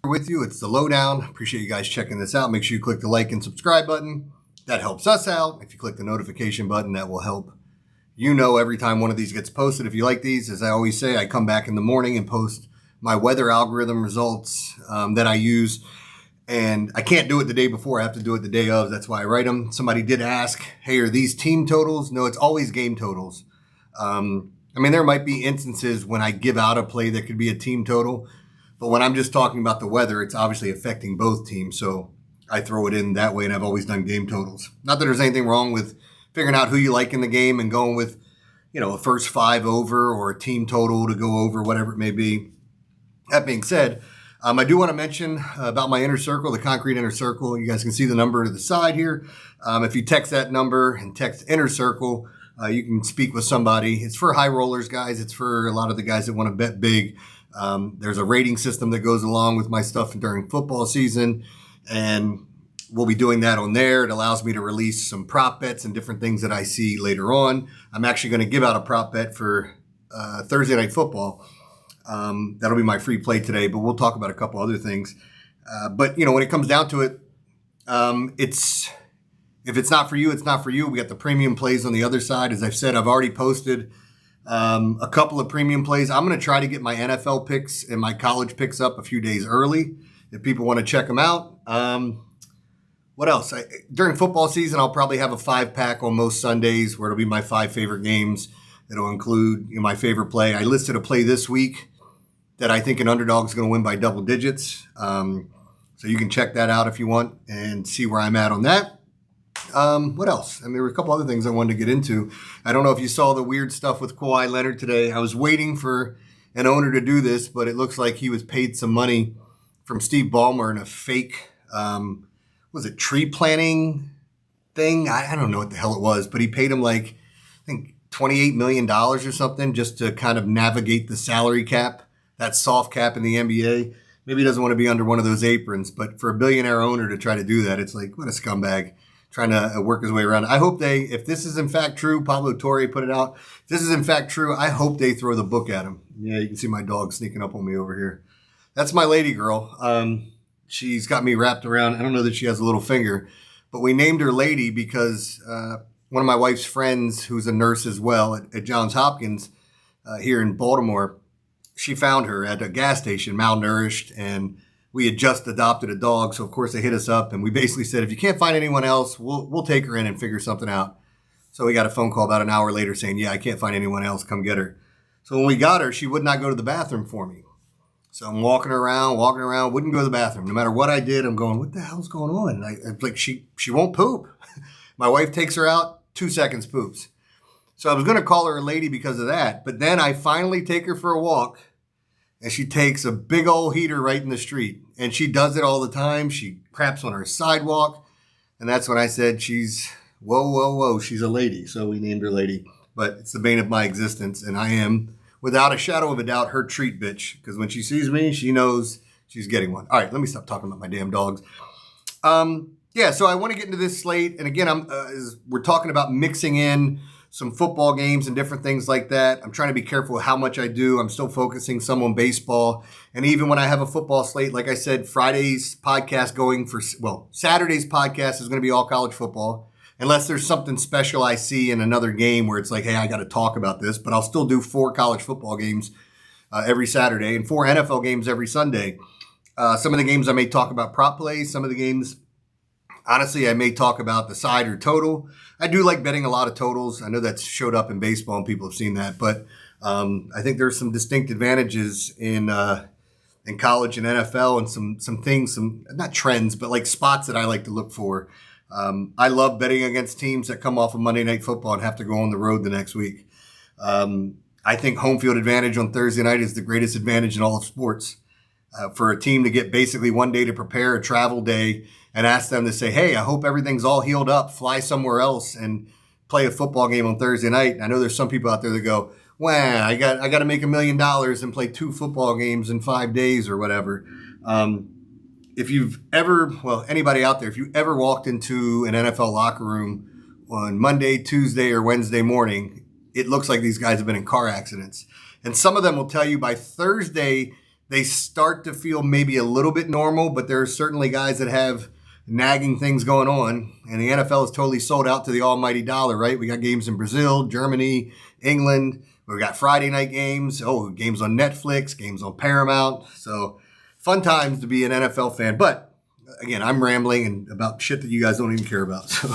with you. It's the Lowdown. Appreciate you guys checking this out. Make sure you click the like and subscribe button. That helps us out. If you click the notification button, that will help you know every time one of these gets posted. If you like these, as I always say, I come back in the morning and post my weather algorithm results that I use. And I can't do it the day before. I have to do it the day of. That's why I write them. Somebody did ask, hey, are these team totals? No, it's always game totals. There might be instances when I give out a play that could be a team total. But when I'm just talking about the weather, it's obviously affecting both teams. So I throw it in that way, and I've always done game totals. Not that there's anything wrong with figuring out who you like in the game and going with, a first 5 over or a team total to go over, whatever it may be. That being said, I do want to mention about my inner circle, the concrete inner circle. You guys can see the number to the side here. If you text that number and text inner circle, you can speak with somebody. It's for high rollers, guys. It's for a lot of the guys that want to bet big. There's a rating system that goes along with my stuff during football season, and we'll be doing that on there. It allows me to release some prop bets and different things that I see later on. I'm actually going to give out a prop bet for Thursday Night Football. That'll be my free play today, but we'll talk about a couple other things. But when it comes down to it, if it's not for you, it's not for you. We got the premium plays on the other side. As I've said, I've already posted a couple of premium plays. I'm going to try to get my NFL picks and my college picks up a few days early if people want to check them out. What else? During football season, I'll probably have a 5-pack on most Sundays where it'll be my 5 favorite games. It'll include my favorite play. I listed a play this week that I think an underdog is going to win by double digits. So you can check that out if you want and see where I'm at on that. What else? There were a couple other things I wanted to get into. I don't know if you saw the weird stuff with Kawhi Leonard today. I was waiting for an owner to do this, but it looks like he was paid some money from Steve Ballmer in a fake, tree planting thing? I don't know what the hell it was, but he paid him I think $28 million or something just to kind of navigate the salary cap, that soft cap in the NBA. Maybe he doesn't want to be under one of those aprons, but for a billionaire owner to try to do that, it's like, what a scumbag trying to work his way around. I hope if this is in fact true, Pablo Torre put it out. If this is in fact true, I hope they throw the book at him. Yeah, you can see my dog sneaking up on me over here. That's my lady girl. She's got me wrapped around. I don't know that she has a little finger, but we named her Lady because one of my wife's friends, who's a nurse as well at Johns Hopkins here in Baltimore, she found her at a gas station, malnourished, and we had just adopted a dog. So, of course, they hit us up, and we basically said, if you can't find anyone else, we'll take her in and figure something out. So we got a phone call about an hour later saying, yeah, I can't find anyone else. Come get her. So when we got her, she would not go to the bathroom for me. So I'm walking around, wouldn't go to the bathroom. No matter what I did, I'm going, what the hell's going on? I'm like, she won't poop. My wife takes her out, 2 seconds poops. So I was going to call her a lady because of that. But then I finally take her for a walk, and she takes a big old heater right in the street. And she does it all the time. She craps on our sidewalk. And that's when I said, she's a lady. So we named her Lady. But it's the bane of my existence. And I am, without a shadow of a doubt, her treat bitch. Because when she sees me, she knows she's getting one. All right, let me stop talking about my damn dogs. So I want to get into this slate. And again, we're talking about mixing in some football games and different things like that. I'm trying to be careful how much I do. I'm still focusing some on baseball. And even when I have a football slate, like I said, Saturday's podcast is going to be all college football. Unless there's something special I see in another game where it's like, hey, I got to talk about this. But I'll still do 4 college football games every Saturday and 4 NFL games every Sunday. Some of the games I may talk about prop plays. Some of the games, honestly, I may talk about the side or total. I do like betting a lot of totals. I know that's showed up in baseball and people have seen that. But I think there's some distinct advantages in college and NFL and some things, not trends, but like spots that I like to look for. I love betting against teams that come off of Monday Night Football and have to go on the road the next week. I think home field advantage on Thursday night is the greatest advantage in all of sports. For a team to get basically one day to prepare, a travel day, and ask them to say, hey, I hope everything's all healed up, fly somewhere else and play a football game on Thursday night. And I know there's some people out there that go, wow, I got to make $1 million and play 2 football games in 5 days or whatever. If you've ever, anybody out there, if you ever walked into an NFL locker room on Monday, Tuesday, or Wednesday morning, it looks like these guys have been in car accidents. And some of them will tell you by Thursday, they start to feel maybe a little bit normal, but there are certainly guys that have nagging things going on. And the NFL is totally sold out to the almighty dollar, right? We got games in Brazil, Germany, England. We've got Friday night games. Oh, games on Netflix, games on Paramount. So fun times to be an NFL fan. But again, I'm rambling and about shit that you guys don't even care about. So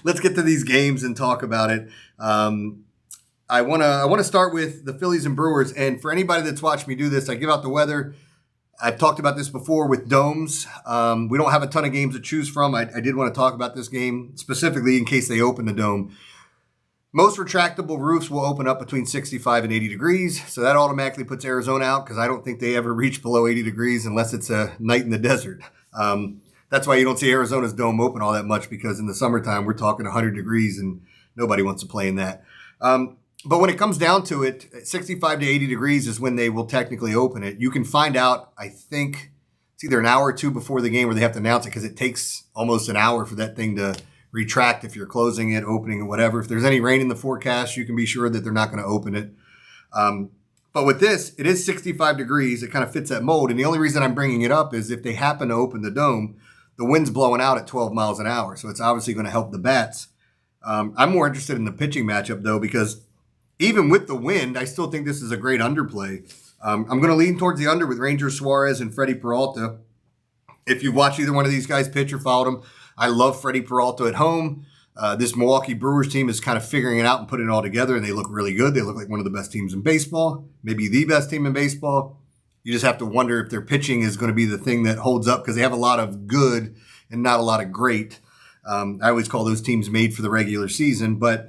let's get to these games and talk about it. I want to start with the Phillies and Brewers. And for anybody that's watched me do this, I give out the weather. I've talked about this before with domes. We don't have a ton of games to choose from. I did want to talk about this game specifically in case they open the dome. Most retractable roofs will open up between 65 and 80 degrees. So that automatically puts Arizona out because I don't think they ever reach below 80 degrees unless it's a night in the desert. That's why you don't see Arizona's dome open all that much, because in the summertime, we're talking 100 degrees and nobody wants to play in that. But when it comes down to it, 65 to 80 degrees is when they will technically open it. You can find out, I think, it's either an hour or two before the game where they have to announce it, because it takes almost an hour for that thing to retract if you're closing it, opening it, whatever. If there's any rain in the forecast, you can be sure that they're not going to open it. But with this, it is 65 degrees. It kind of fits that mold. And the only reason I'm bringing it up is if they happen to open the dome, the wind's blowing out at 12 miles an hour. So it's obviously going to help the bats. I'm more interested in the pitching matchup, though, because even with the wind, I still think this is a great underplay. I'm going to lean towards the under with Ranger Suarez and Freddie Peralta. If you've watched either one of these guys pitch or followed them, I love Freddie Peralta at home. This Milwaukee Brewers team is kind of figuring it out and putting it all together, and they look really good. They look like one of the best teams in baseball, maybe the best team in baseball. You just have to wonder if their pitching is going to be the thing that holds up, because they have a lot of good and not a lot of great. I always call those teams made for the regular season, but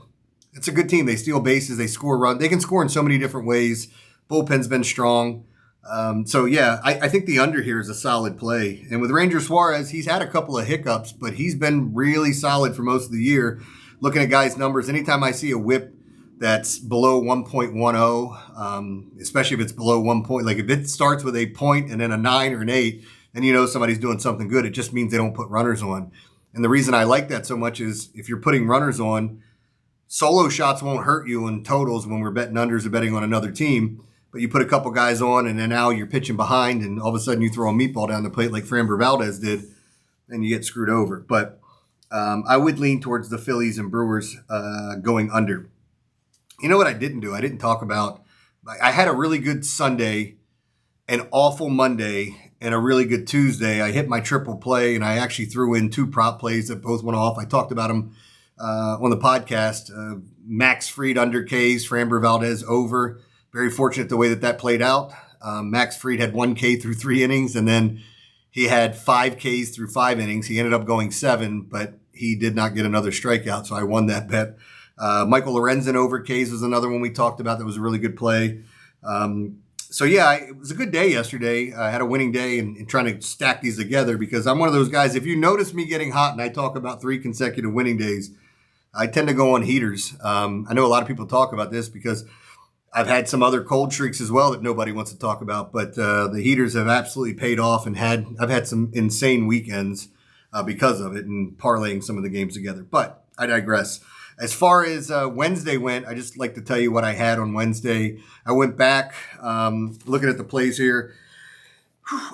it's a good team. They steal bases. They score runs. They can score in so many different ways. Bullpen's been strong. I think the under here is a solid play. And with Ranger Suarez, he's had a couple of hiccups, but he's been really solid for most of the year. Looking at guys' numbers, anytime I see a whip that's below 1.10, especially if it's below 1 point, like if it starts with a point and then a 9 or an 8, then you know somebody's doing something good. It just means they don't put runners on. And the reason I like that so much is if you're putting runners on, solo shots won't hurt you in totals when we're betting unders or betting on another team. But you put a couple guys on, and then now you're pitching behind, and all of a sudden you throw a meatball down the plate like Framber Valdez did, and you get screwed over. But I would lean towards the Phillies and Brewers going under. You know what I didn't do? I didn't talk about – I had a really good Sunday, an awful Monday, and a really good Tuesday. I hit my triple play, and I actually threw in 2 prop plays that both went off. I talked about them on the podcast. Max Fried under Ks, Framber Valdez over. Very fortunate the way that played out. Max Fried had 1 K through 3 innings, and then he had 5 Ks through 5 innings. He ended up going 7, but he did not get another strikeout, so I won that bet. Michael Lorenzen over Ks was another one we talked about that was a really good play. It was a good day yesterday. I had a winning day and trying to stack these together, because I'm one of those guys, if you notice me getting hot and I talk about 3 consecutive winning days, I tend to go on heaters. I know a lot of people talk about this because I've had some other cold streaks as well that nobody wants to talk about, but the heaters have absolutely paid off, and I've had some insane weekends because of it and parlaying some of the games together. But I digress. As far as Wednesday went, I just like to tell you what I had on Wednesday. I went back looking at the plays here.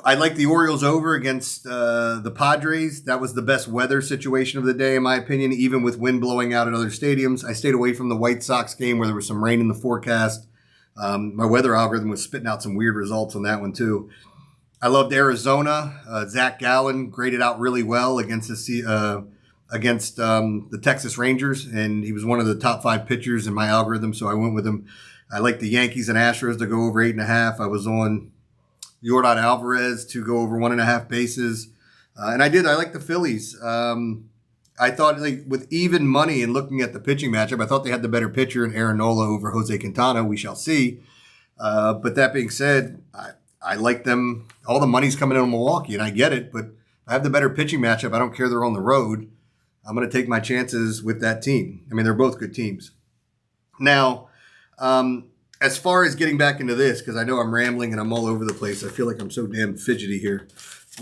I like the Orioles over against the Padres. That was the best weather situation of the day, in my opinion, even with wind blowing out at other stadiums. I stayed away from the White Sox game where there was some rain in the forecast. My weather algorithm was spitting out some weird results on that one, too. I loved Arizona. Zach Gallen graded out really well against the Texas Rangers, and he was one of the top 5 pitchers in my algorithm, so I went with him. I like the Yankees and Astros to go over 8.5. I was on Yordan Alvarez to go over 1.5 bases. And I like the Phillies. I thought, like, with even money and looking at the pitching matchup, I thought they had the better pitcher in Aaron Nola over Jose Quintana. We shall see. But that being said, I like them. All the money's coming in on Milwaukee, and I get it. But I have the better pitching matchup. I don't care they're on the road. I'm going to take my chances with that team. I mean, they're both good teams. Now, as far as getting back into this, because I know I'm rambling and I'm all over the place. I feel like I'm so damn fidgety here.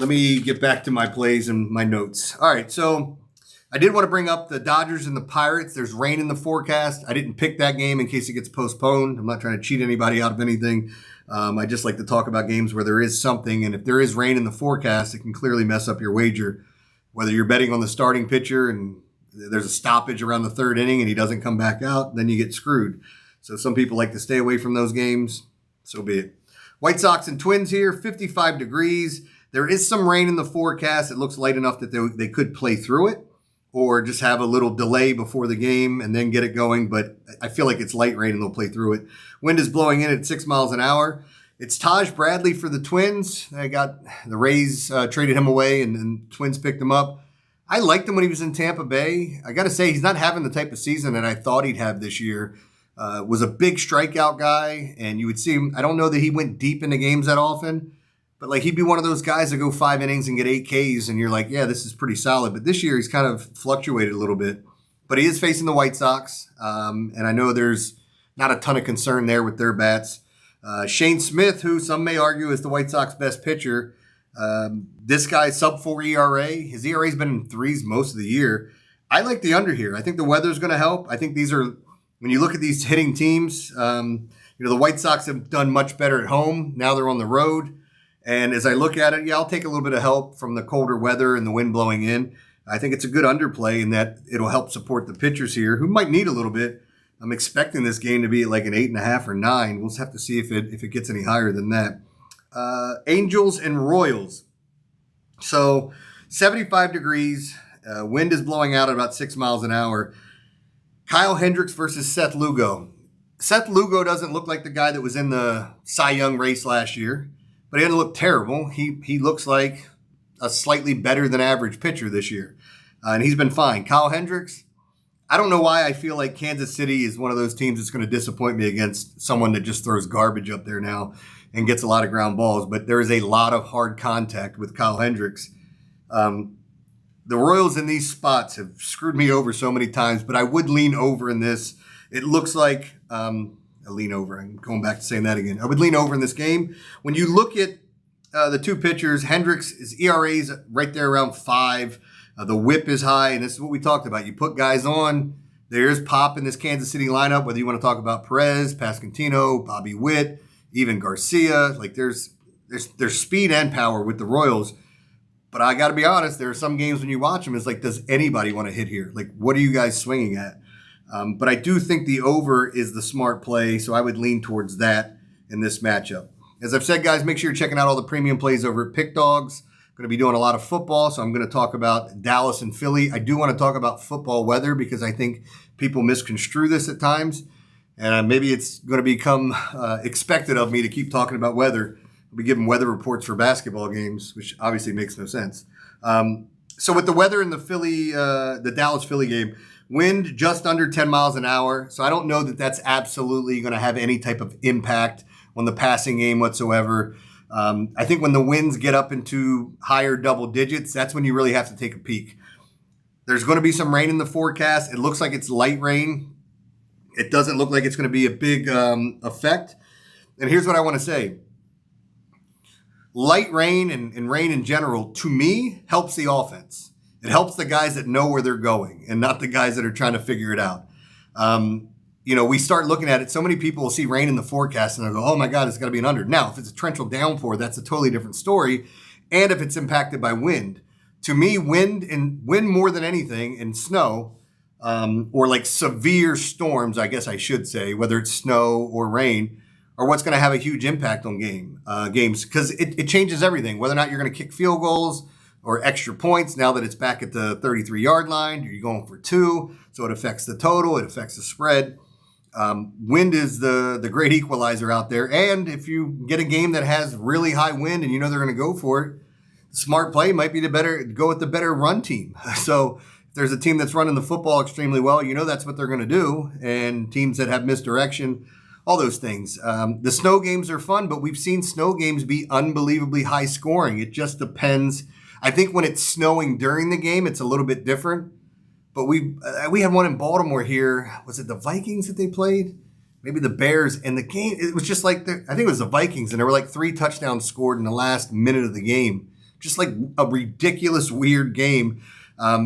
Let me get back to my plays and my notes. All right, so I did want to bring up the Dodgers and the Pirates. There's rain in the forecast. I didn't pick that game in case it gets postponed. I'm not trying to cheat anybody out of anything. I just like to talk about games where there is something, and if there is rain in the forecast, it can clearly mess up your wager. Whether you're betting on the starting pitcher and there's a stoppage around the third inning and he doesn't come back out, then you get screwed. So some people like to stay away from those games. So be it. White Sox and Twins here, 55 degrees. There is some rain in the forecast. It looks light enough that they could play through it or just have a little delay before the game and then get it going. But I feel like it's light rain and they'll play through it. Wind is blowing in at 6 miles an hour. It's Taj Bradley for the Twins. I got the Rays traded him away and Twins picked him up. I liked him when he was in Tampa Bay. I got to say, he's not having the type of season that I thought he'd have this year. Was a big strikeout guy, and you would see him. I don't know that he went deep into games that often, but like he'd be one of those guys that go 5 innings and get 8 Ks, and you're like, yeah, this is pretty solid. But this year he's kind of fluctuated a little bit. But he is facing the White Sox, and I know there's not a ton of concern there with their bats. Shane Smith, who some may argue is the White Sox best pitcher, this guy's sub-4 ERA. His ERA's been in 3s most of the year. I like the under here. I think the weather's going to help. I think these are, when you look at these hitting teams, the White Sox have done much better at home. Now they're on the road. And as I look at it, yeah, I'll take a little bit of help from the colder weather and the wind blowing in. I think it's a good underplay in that it'll help support the pitchers here, who might need a little bit. I'm expecting this game to be like an 8.5 or 9. We'll just have to see if it gets any higher than that. Angels and Royals. So 75 degrees. Wind is blowing out at about 6 miles an hour. Kyle Hendricks versus Seth Lugo. Seth Lugo doesn't look like the guy that was in the Cy Young race last year, but he doesn't look terrible. He looks like a slightly better than average pitcher this year, and he's been fine. Kyle Hendricks, I don't know why I feel like Kansas City is one of those teams that's going to disappoint me against someone that just throws garbage up there now and gets a lot of ground balls, but there is a lot of hard contact with Kyle Hendricks. The Royals in these spots have screwed me over so many times, but I would lean over in this. It looks like a lean over. I'm going back to saying that again. I would lean over in this game. When you look at the two pitchers, Hendricks' ERA's right there around 5. The whip is high, and this is what we talked about. You put guys on, there's pop in this Kansas City lineup, whether you want to talk about Perez, Pasquantino, Bobby Witt, even Garcia. Like there's speed and power with the Royals. But I got to be honest, there are some games when you watch them, it's like, does anybody want to hit here? Like, what are you guys swinging at? But I do think the over is the smart play, so I would lean towards that in this matchup. As I've said, guys, make sure you're checking out all the premium plays over at Pickdawgz. Going to be doing a lot of football, so I'm going to talk about Dallas and Philly. I do want to talk about football weather because I think people misconstrue this at times, and maybe it's going to become expected of me to keep talking about weather. I'll be giving weather reports for basketball games, which obviously makes no sense. So with the weather in the Dallas-Philly game, wind just under 10 miles an hour. So I don't know that that's absolutely going to have any type of impact on the passing game whatsoever. I think when the winds get up into higher double digits, that's when you really have to take a peek. There's going to be some rain in the forecast. It looks like it's light rain. It doesn't look like it's going to be a big effect. And here's what I want to say. Light rain and rain in general, to me, helps the offense. It helps the guys that know where they're going and not the guys that are trying to figure it out. We start looking at it. So many people will see rain in the forecast and they'll go, oh my God, it's got to be an under. Now, if it's a torrential downpour, that's a totally different story. And if it's impacted by wind. To me, wind more than anything, and snow, or like severe storms, I guess I should say, whether it's snow or rain, are what's going to have a huge impact on games, because it changes everything. Whether or not you're going to kick field goals or extra points now that it's back at the 33-yard line, you're going for 2, so it affects the total, it affects the spread. Wind is the great equalizer out there, and if you get a game that has really high wind and you know they're going to go for it, smart play might be to go with the better run team. So if there's a team that's running the football extremely well, you know that's what they're going to do, and teams that have misdirection, all those things. The snow games are fun, but we've seen snow games be unbelievably high scoring. It just depends. I think when it's snowing during the game, it's a little bit different. But we had one in Baltimore here. Was it the Vikings that they played? Maybe the Bears. And the game, it was just like, I think it was the Vikings, and there were like 3 touchdowns scored in the last minute of the game. Just like a ridiculous, weird game.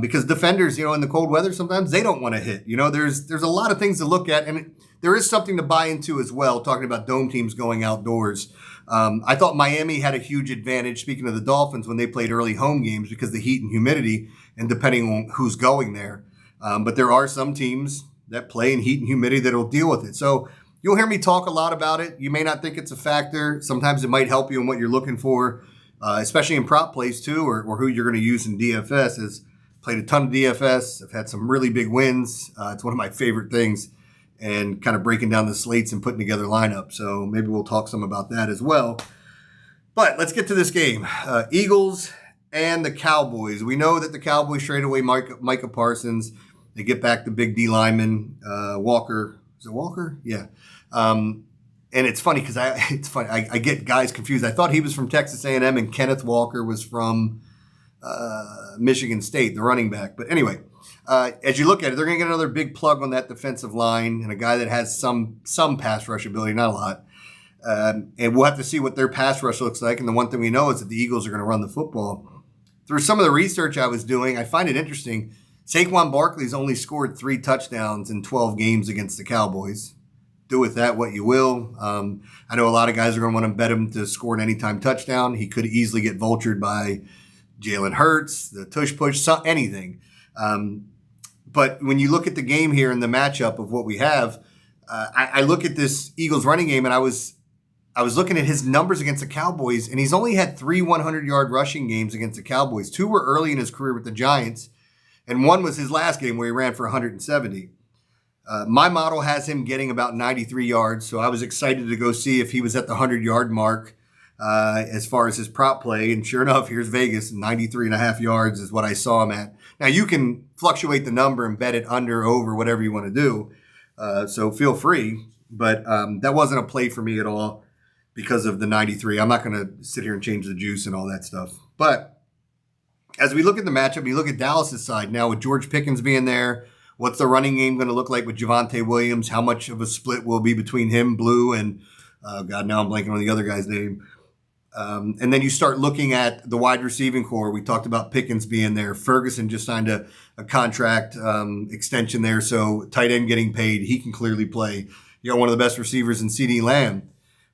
Because defenders, in the cold weather, sometimes they don't want to hit. There's a lot of things to look at, and there is something to buy into as well, talking about dome teams going outdoors. I thought Miami had a huge advantage, speaking of the Dolphins, when they played early home games because of the heat and humidity and depending on who's going there. But there are some teams that play in heat and humidity that will deal with it. So you'll hear me talk a lot about it. You may not think it's a factor. Sometimes it might help you in what you're looking for, especially in prop plays too, or who you're going to use in DFS. Played a ton of DFS. I've had some really big wins. It's one of my favorite things, and kind of breaking down the slates and putting together lineups. So maybe we'll talk some about that as well. But let's get to this game. Eagles and the Cowboys. We know that the Cowboys traded away Micah Parsons. They get back the big D lineman, Walker. Is it Walker? Yeah. And it's funny because I get guys confused. I thought he was from Texas A&M and Kenneth Walker was from Michigan State, the running back. But anyway, as you look at it, they're going to get another big plug on that defensive line and a guy that has some pass rush ability, not a lot. And we'll have to see what their pass rush looks like. And the one thing we know is that the Eagles are going to run the football. Through some of the research I was doing, I find it interesting. Saquon Barkley's only scored 3 touchdowns in 12 games against the Cowboys. Do with that what you will. I know a lot of guys are going to want to bet him to score an anytime touchdown. He could easily get vultured by Jalen Hurts, the tush push, anything. But when you look at the game here and the matchup of what we have, I look at this Eagles running game, and I was looking at his numbers against the Cowboys, and he's only had 3 100-yard rushing games against the Cowboys. 2 were early in his career with the Giants, and 1 was his last game where he ran for 170. My model has him getting about 93 yards, so I was excited to go see if he was at the 100-yard mark as far as his prop play. And sure enough, here's Vegas, 93.5 yards is what I saw him at. Now, you can fluctuate the number and bet it under, over, whatever you want to do, so feel free. But that wasn't a play for me at all because of the 93. I'm not going to sit here and change the juice and all that stuff. But as we look at the matchup, you look at Dallas' side now with George Pickens being there. What's the running game going to look like with Javonte Williams? How much of a split will be between him, Blue, and God, now I'm blanking on the other guy's name. And then you start looking at the wide receiving core. We talked about Pickens being there. Ferguson just signed a contract extension there, so tight end getting paid. He can clearly play. You got one of the best receivers in CeeDee Lamb.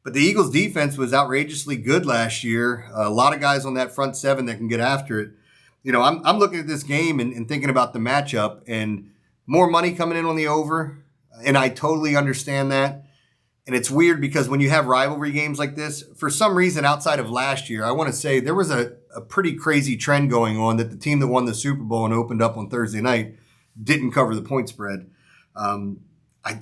But the Eagles' defense was outrageously good last year. A lot of guys on that front 7 that can get after it. I'm looking at this game and thinking about the matchup, and more money coming in on the over, and I totally understand that. And it's weird because when you have rivalry games like this, for some reason outside of last year, I want to say there was a pretty crazy trend going on that the team that won the Super Bowl and opened up on Thursday night didn't cover the point spread.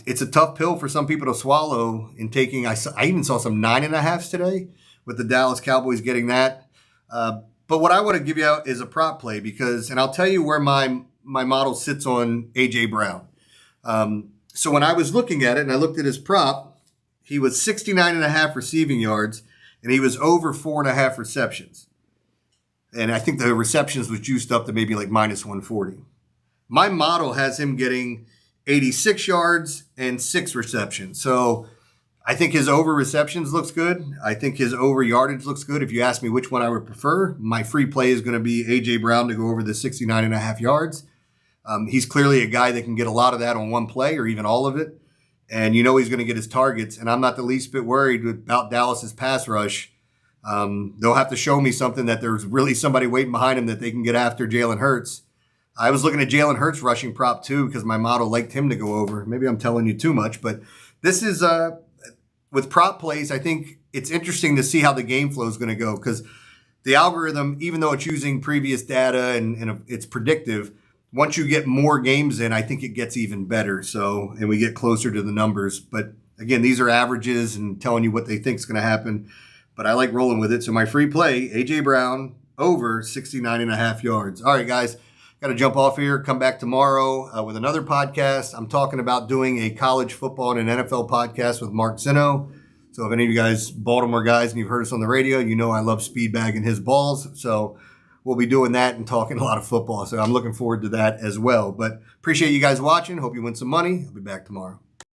It's a tough pill for some people to swallow in taking. I even saw some 9.5s today with the Dallas Cowboys getting that. But what I want to give you is a prop play and I'll tell you where my model sits on A.J. Brown. So when I was looking at it and I looked at his prop, he was 69.5 receiving yards, and he was over 4.5 receptions. And I think the receptions was juiced up to maybe like minus 140. My model has him getting 86 yards and 6 receptions. So I think his over receptions looks good. I think his over yardage looks good. If you ask me which one I would prefer, my free play is going to be A.J. Brown to go over the 69.5 yards. He's clearly a guy that can get a lot of that on one play or even all of it. And he's going to get his targets. And I'm not the least bit worried about Dallas's pass rush. They'll have to show me something that there's really somebody waiting behind him that they can get after Jalen Hurts. I was looking at Jalen Hurts rushing prop too because my model liked him to go over. Maybe I'm telling you too much, but this is with prop plays, I think it's interesting to see how the game flow is going to go because the algorithm, even though it's using previous data and it's predictive, once you get more games in, I think it gets even better. And we get closer to the numbers. But again, these are averages and telling you what they think is going to happen. But I like rolling with it. So my free play, A.J. Brown, over 69.5 yards. All right, guys, got to jump off here. Come back tomorrow with another podcast. I'm talking about doing a college football and an NFL podcast with Mark Zinno. So if any of you guys, Baltimore guys, and you've heard us on the radio, you know I love speed bagging his balls. So we'll be doing that and talking a lot of football. So I'm looking forward to that as well. But appreciate you guys watching. Hope you win some money. I'll be back tomorrow.